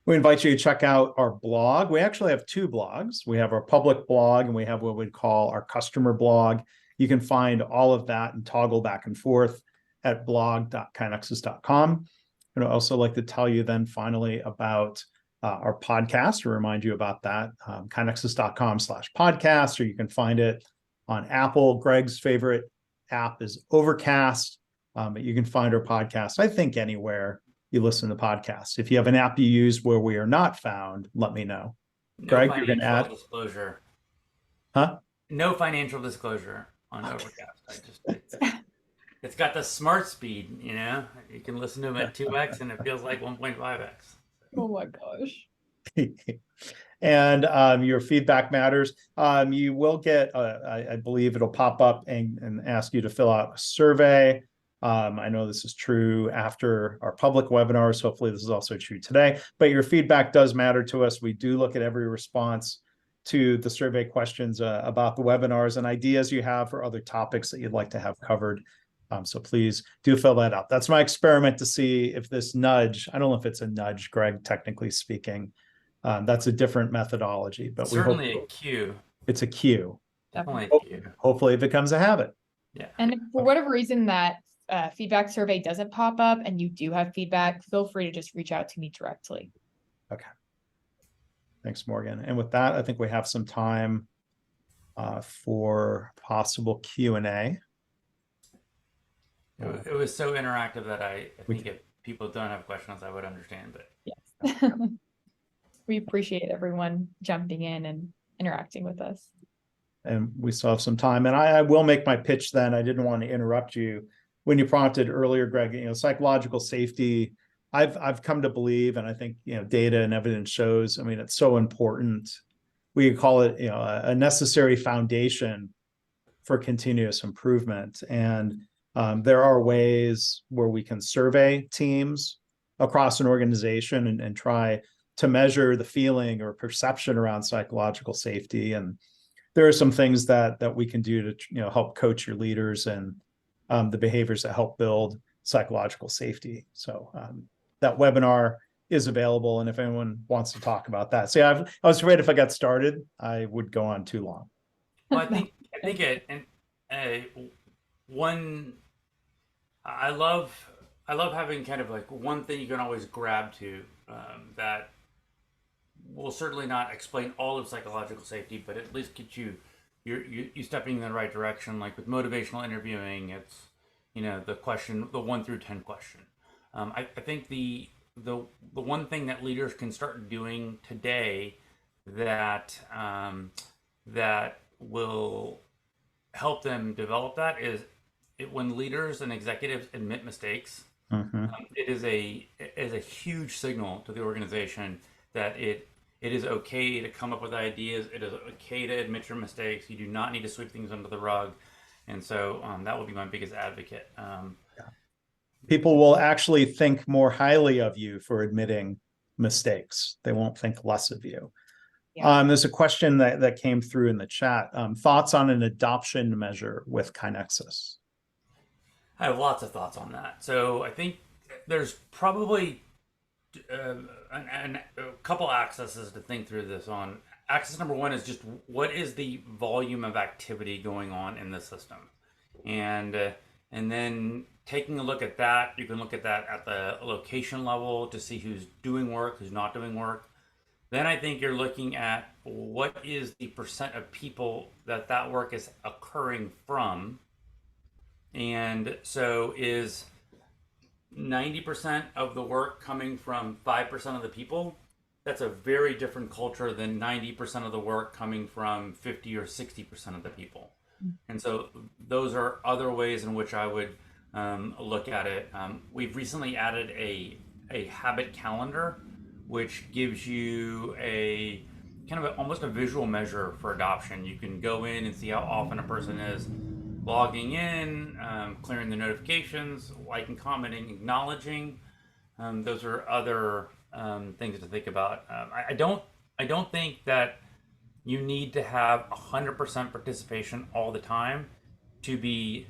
We invite you to check out our blog. We actually have 2 blogs. We have our public blog and we have what we'd call our customer blog. You can find all of that and toggle back and forth at blog.kainexus.com. I'd also like to tell you then finally about our podcast, to remind you about that, kainexus.com/podcast, or you can find it on Apple. Greg's favorite app is Overcast, but you can find our podcast, I think, anywhere you listen to podcasts. If you have an app you use where we are not found, let me know. No Greg, you're going to add? Disclosure. Huh? No financial disclosure on Overcast. It's got the smart speed, you know? You can listen to them at 2x and it feels like 1.5x. Oh my gosh. And your feedback matters. You will get, I believe it'll pop up and ask you to fill out a survey. I know this is true after our public webinars. Hopefully this is also true today, but your feedback does matter to us. We do look at every response to the survey questions about the webinars and ideas you have for other topics that you'd like to have covered. So please do fill that out. That's my experiment to see if this nudge, I don't know if it's a nudge, Greg, technically speaking. That's a different methodology, but certainly a cue. It's a cue. Definitely a cue. Hopefully it becomes a habit. Yeah. And if for whatever reason that feedback survey doesn't pop up and you do have feedback, feel free to just reach out to me directly. Okay. Thanks, Morgan. And with that, I think we have some time for possible Q&A. It was so interactive that I think if people don't have questions, I would understand it. Yes. We appreciate everyone jumping in and interacting with us. And we still have some time. And I will make my pitch then. I didn't want to interrupt you. When you prompted earlier, Greg, psychological safety, I've come to believe, and I think, data and evidence shows, I mean, it's so important. We call it, a necessary foundation for continuous improvement. And there are ways where we can survey teams across an organization and try to measure the feeling or perception around psychological safety. And there are some things that we can do to help coach your leaders and the behaviors that help build psychological safety. So that webinar is available, and if anyone wants to talk about that, see, I was afraid if I got started, I would go on too long. Well, I think I love having kind of like one thing you can always grab to that will certainly not explain all of psychological safety, but at least get you stepping in the right direction. Like with motivational interviewing, it's the 1 through 10 question. I think the one thing that leaders can start doing today that will help them develop that is when leaders and executives admit mistakes. Mm-hmm. It is a huge signal to the organization that it is okay to come up with ideas. It is okay to admit your mistakes. You do not need to sweep things under the rug. And so that would be my biggest advocate. People will actually think more highly of you for admitting mistakes. They won't think less of you. Yeah. There's a question that came through in the chat. Thoughts on an adoption measure with KaiNexus? I have lots of thoughts on that. So I think there's probably a couple accesses to think through this on. Access number one is just what is the volume of activity going on in the system, and then taking a look at that, you can look at that at the location level to see who's doing work, who's not doing work. Then I think you're looking at what is the percent of people that that work is occurring from, and so is 90% of the work coming from 5% of the people. That's a very different culture than 90% of the work coming from 50 or 60% of the people. And so those are other ways in which I would look at it. We've recently added a habit calendar, which gives you a kind of almost a visual measure for adoption. You can go in and see how often a person is logging in, clearing the notifications, liking, commenting, acknowledging. Those are other things to think about. I don't think that you need to have 100% participation all the time to be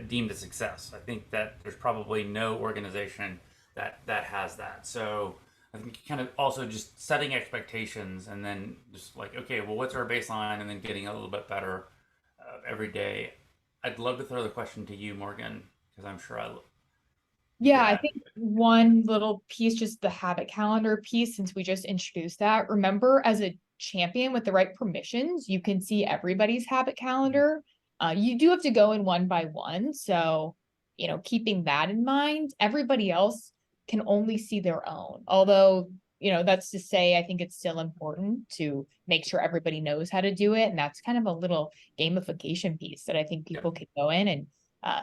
deemed a success. I think that there's probably no organization that has that. So I think kind of also just setting expectations and then just like, okay, well, what's our baseline, and then getting a little bit better every day. I'd love to throw the question to you, Morgan, because I'm sure Yeah, I think one little piece, just the habit calendar piece, since we just introduced that, remember as a champion with the right permissions, you can see everybody's habit calendar. You do have to go in one by one. So, keeping that in mind, everybody else can only see their own. Although, that's to say, I think it's still important to make sure everybody knows how to do it. And that's kind of a little gamification piece that I think people can go in and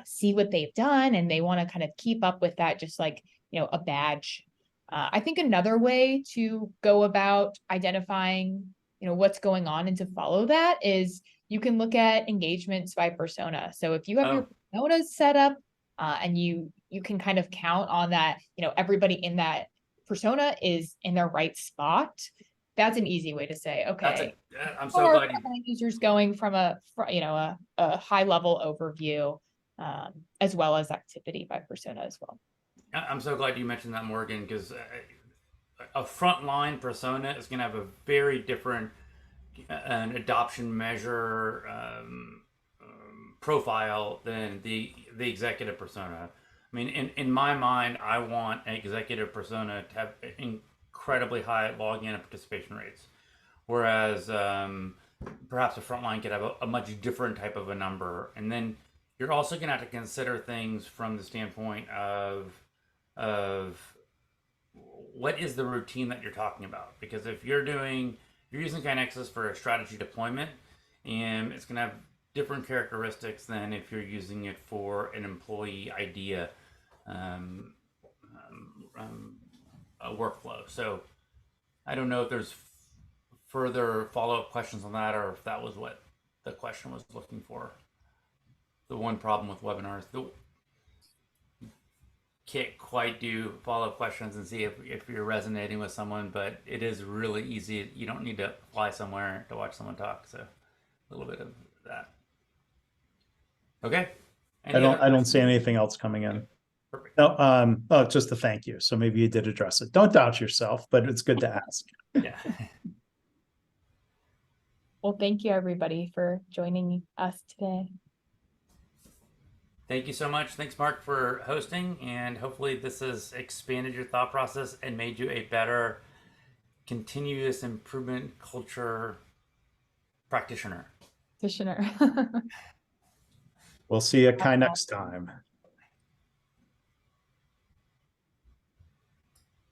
see what they've done, and they want to kind of keep up with that, just like, a badge. I think another way to go about identifying, what's going on and to follow that is you can look at engagements by persona. So if you have your personas set up and you can kind of count on that, everybody in that persona is in their right spot. That's an easy way to say, okay, I'm so glad users going from a high level overview, as well as activity by persona as well. I'm so glad you mentioned that, Morgan, because a frontline persona is going to have a very different an adoption measure profile than the executive persona. I mean, in my mind, I want an executive persona to have incredibly high login and participation rates, whereas perhaps a frontline could have a much different type of a number. And then you're also going to have to consider things from the standpoint of what is the routine that you're talking about. Because if you're using KaiNexus for a strategy deployment, and it's going to have different characteristics than if you're using it for an employee idea a workflow. So I don't know if there's further follow-up questions on that, or if that was what the question was looking for. The one problem with webinars, can't quite do follow-up questions and see if you're resonating with someone, but it is really easy. You don't need to fly somewhere to watch someone talk. So a little bit of that. Okay. I don't see anything else coming in. Perfect. No, just a thank you. So maybe you did address it. Don't doubt yourself, but it's good to ask. Yeah. Well, thank you everybody for joining us today. Thank you so much. Thanks, Mark, for hosting, and hopefully this has expanded your thought process and made you a better continuous improvement culture practitioner. We'll see you Kai next time.